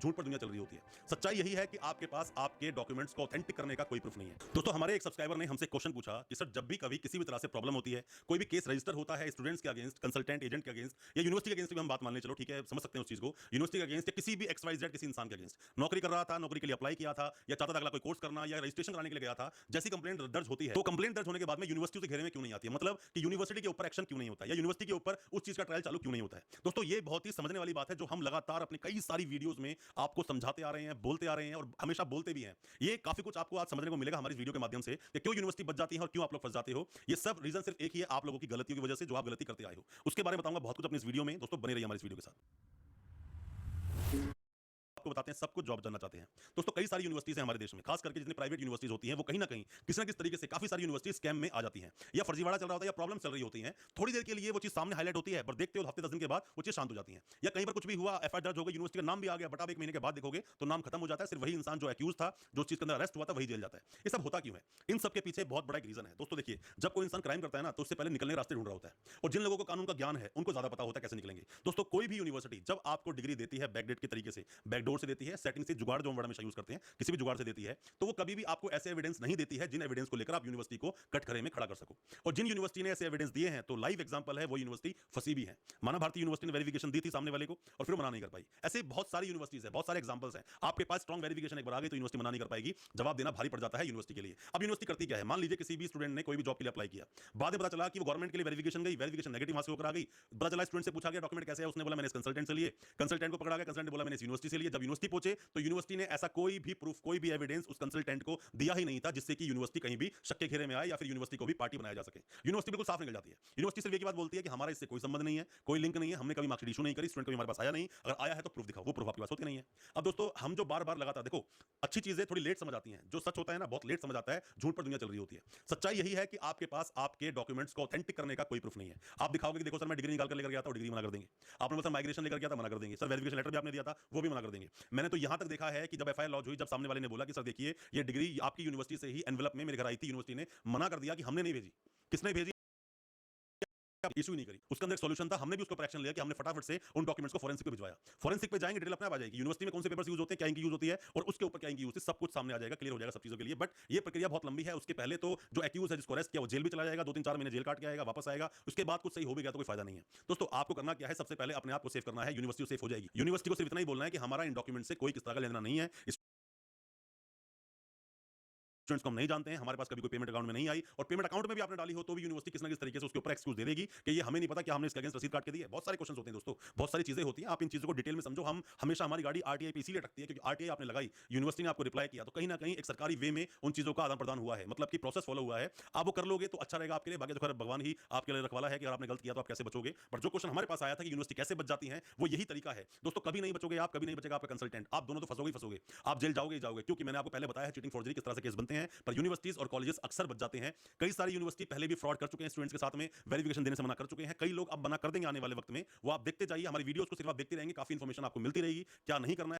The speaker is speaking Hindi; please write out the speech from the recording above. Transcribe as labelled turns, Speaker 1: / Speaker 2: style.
Speaker 1: झूठ पर दुनिया चल रही होती है। सच्चाई यही है कि आपके पास आपके डॉक्यूमेंट्स को ऑथेंटिक करने का कोई प्रूफ नहीं है। दोस्तों, हमारे एक सब्सक्राइबर ने हमसे क्वेश्चन पूछा कि सर, जब भी कभी किसी भी तरह से प्रॉब्लम होती है, कोई भी केस रजिस्टर होता है स्टूडेंट्स के अगेंस्ट, कंसल्टेंट एजेंट के अगेंस्ट या यूनिवर्सिटी के अगेंस्ट भी हम बात मान लें, चलो ठीक है, समझ सकते हैं उस चीज को, यूनिवर्सिटी के अगेंस्ट या किसी भी एक्स वाई जेड किसी इंसान के अगेंस्ट नौकरी कर रहा था, नौकरी के लिए अप्लाई किया था या चाहता था अगला कोई कोर्स करना या रजिस्ट्रेशन कराने के लिए गया था, जैसी कंप्लेंट दर्ज होती है तो कंप्लेंट दर्ज होने के बाद में यूनिवर्सिटी के घेरे में क्यों नहीं आती है, मतलब कि यूनिवर्सिटी के ऊपर एक्शन क्यों नहीं होता है या यूनिवर्सिटी के ऊपर उस चीज का ट्रायल चालू क्यों नहीं होता है। दोस्तों, ये बहुत ही समझने वाली बात है जो हम लगातार अपनी कई सारी वीडियोस में आपको समझाते आ रहे हैं, बोलते आ रहे हैं और हमेशा बोलते भी हैं। ये काफी कुछ आपको आज समझने को मिलेगा हमारी वीडियो के माध्यम से कि क्यों यूनिवर्सिटी बच जाती है और क्यों आप लोग फंस जाते हो। ये सब रीजन सिर्फ एक ही है, आप लोगों की गलतियों की वजह से, जो आप गलती करते आए हो। उसके बारे में बताऊंगा बहुत कुछ अपनी इस वीडियो में। दोस्तों, बने रहिए हमारी इस वीडियो के साथ। आपको बताते हैं सब कुछ जॉब जानना चाहते हैं। दोस्तों, कई सारी यूनिवर्सिटीज हैं हमारे देश में, खास करके जितनी प्राइवेट यूनिवर्सिटीज होती हैं वो कहीं ना कहीं किसी ना किसी तरीके से काफी सारी यूनिवर्सिटी स्कैम में आ जाती हैं या फर्जीवाड़ा चल रहा होता है या प्रॉब्लम चल रही होती है। थोड़ी देर के लिए वो चीज सामने हाईलाइट होती है, पर देखते हो हफ्ते 10 दिन के बाद वो चीज शांत हो जाती है। या कहीं पर कुछ भी हुआ, एफआईआर दर्ज हो गई, यूनिवर्सिटी का नाम भी आ गया, बट आप 1 महीने के बाद देखोगे तो नाम खत्म हो जाता है। सिर्फ वही इंसान जो एक्यूज था, जो चीज के अंदर अरेस्ट हुआ था, वही जेल जाता है। ये सब होता क्यों है? इन सब के पीछे बहुत बड़ा एक रीजन है। दोस्तों देखिए, जब कोई इंसान क्राइम करता है ना, तो उससे पहले निकलने के रास्ते ढूंढ रहा होता है, और जिन लोगों को कानून का ज्ञान है उनको ज्यादा पता होता है कैसे निकलेंगे। दोस्तों, कोई भी यूनिवर्सिटी जब आपको डिग्री देती है बैकडेट के तरीके से, बैकडोर से देती है, सेटिंग से, जुगाड़ जो हम वर्ड हमेशा यूज करते हैं, किसी भी जुगाड़ से देती है, तो वो कभी भी आपको ऐसे एविडेंस नहीं देती है जिन एविडेंस को लेकर आप यूनिवर्सिटी को कटघरे में खड़ा कर सको। और जिन यूनिवर्सिटी ने ऐसे एविडेंस दिए हैं, तो लाइव एग्जांपल है, वो यूनिवर्सिटी फंसी भी है। माना भारतीय यूनिवर्सिटी ने वेरिफिकेशन दी थी सामने वाले को और फिर मना नहीं कर पाई। ऐसे बहुत सारी यूनिवर्सिटीज है, बहुत सारे एग्जांपल्स हैं। आपके पास स्ट्रांग वेरिफिकेशन एक बार आ गई तो यूनिवर्सिटी मना नहीं कर पाएगी, जवाब देना भारी पड़ जाता है यूनिवर्सिटी के लिए। अब यूनिवर्सिटी करती क्या है? मान लीजिए किसी भी स्टूडेंट ने कोई भी जॉब के लिए अप्लाई किया, बाद में पता चला कि वो गवर्नमेंट के लिए वेरिफिकेशन गई, वेरिफिकेशन नेगेटिव वहां से होकर आ गई। पता चला स्टूडेंट से पूछा गया डॉक्यूमेंट कैसे है, उसने बोला मैंने इस कंसल्टेंट से लिए, कंसल्टेंट को पकड़ा गया, कंसल्टेंट बोला मैंने इस यूनिवर्सिटी से लिए। जब यूनिवर्सिटी पहुंचे तो यूनिवर्सिटी ने ऐसा कोई भी प्रूफ, कोई भी एविडेंस उस कंसल्टेंट को दिया ही नहीं था जिससे कि यूनिवर्सिटी कहीं भी शक के घेरे में आए या फिर यूनिवर्सिटी को भी पार्टी बनाया जा सके। यूनिवर्सिटी बिल्कुल साफ निकल जाती है। यूनिवर्सिटी सिर्फ एक ही बात बोलती है कि हमारा इससे कोई संबंध नहीं है, कोई लिंक नहीं है, हमने कभी मार्कशीट इशू नहीं करी, स्टूडेंट कभी हमारे पास आया नहीं, अगर आया है तो प्रूफ दिखाओ। वो प्रूफ आपके पास होते नहीं है। अब दोस्तों, हम जो बार बार लगातार, देखो, अच्छी चीजें थोड़ी लेट समझ आती हैं, जो सच होता है ना बहुत लेट समझ आता है, झूठ पर दुनिया चल रही होती है। सच्चाई यही है कि आपके पास आपके डॉक्यूमेंट्स को ऑथेंटिक करने का कोई प्रूफ नहीं है। आप दिखाओगे कि देखो सर मैं डिग्री निकाल कर लेकर गया था, डिग्री मना कर देंगे। आपने बोला माइग्रेशन लेकर गया था, मना कर देंगे। सर वेरिफिकेशन लेटर भी आपने दिया था, वो भी मना कर देंगे। मैंने तो यहां तक देखा है कि जब एफआईआर लॉन्च हुई, जब सामने वाले ने बोला कि सर देखिए ये डिग्री आपकी यूनिवर्सिटी से ही एनवेलप में मेरे घर आई थी, यूनिवर्सिटी ने मना कर दिया कि हमने नहीं भेजी। किसने भेजी? इशू नहीं करी। उसके अंदर एक सॉल्यूशन था, हमने भी उसको एक्शन लिया कि हमने फटाफट से उन डॉक्यूमेंट्स को फोरेंसिक पे भिजवाया। फोरेंसिक पे जाएंगे, डिटेल अपने आप आ जाएगी, यूनिवर्सिटी में कौन से पेपर्स यूज होते हैं, क्या इनकी यूज होती है और उसके ऊपर क्या इनकी यूज होती है, सब कुछ सामने आ जाएगा, क्लियर हो जाएगा सब चीजों के लिए। बट ये प्रक्रिया बहुत लंबी है। उसके पहले तो जो एक्यूज है, जिसको अरेस्ट किया, वो जेल भी चला जाएगा, 2-3-4 महीने जेल काट के आएगा, वापस आएगा। उसके बाद कुछ सही हो भी गया तो कोई फायदा नहीं है। दोस्तों, आपको करना क्या है? सबसे पहले अपने आप को सेव करना है, यूनिवर्सिटी सेफ हो जाएगी। यूनिवर्सिटी को सिर्फ इतना ही बोलना है कि हमारा इन डॉक्यूमेंट से कोई किस तरह का लेना नहीं है, स्टूडेंट्स को हम नहीं जानते हैं, हमारे पास कभी कोई पेमेंट अकाउंट में नहीं आई, और पेमेंट अकाउंट में भी आपने डाली हो तो भी यूनिवर्सिटी किसी ना किसी तरीके से उसके ऊपर एक्सक्यूज दे देगी कि ये हमें नहीं पता कि हमने इसके अगेंस्ट रसीद काट के दी है। बहुत सारे क्वेश्चन होते हैं दोस्तों, बहुत सारी चीजें होती हैं, आप इन चीजों को डिटेल में समझो। हम हमेशा हमारी गाड़ी आरटीआई पे इसीलिए रखती है क्योंकि आरटीआई आपने लगाई, यूनिवर्सिटी ने आपको रिप्लाई किया, तो कहीं ना कहीं एक सरकारी वे में उन चीजों का आदान प्रदान हुआ है, मतलब कि प्रोसेस फॉलो हुआ है। आप वो कर लोगे तो अच्छा रहेगा आपके लिए। बाकी तो भगवान ही आपके लिए रखवाला है कि अगर आपने गलत किया तो आप कैसे बचोगे। पर जो क्वेश्चन हमारे पास आया था कि यूनिवर्सिटी कैसे बच जाती है, वो यही तरीका है दोस्तों। कभी नहीं बचोगे आप, कभी नहीं बचेगा आपका कंसल्टेंट, आप दोनों तो फंसोगे ही फंसोगे, आप जेल जाओगे ही जाओगे। क्योंकि मैंने आपको पहले बताया है चीटिंग फॉर्जरी किस तरह से केस बनते हैं, पर यूनिवर्सिटीज और कॉलेजेस अक्सर बच जाते हैं। कई सारी यूनिवर्सिटी पहले भी फ्रॉड कर चुके हैं स्टूडेंट्स के साथ में, वेरिफिकेशन देने से मना कर चुके हैं। कई लोग अब मना कर देंगे आने वाले वक्त में। वो आप देखते जाइए, हमारी वीडियोस को सिर्फ आप देखते रहेंगे, काफी इंफॉर्मेशन आपको मिलती रहेगी, क्या नहीं करना है।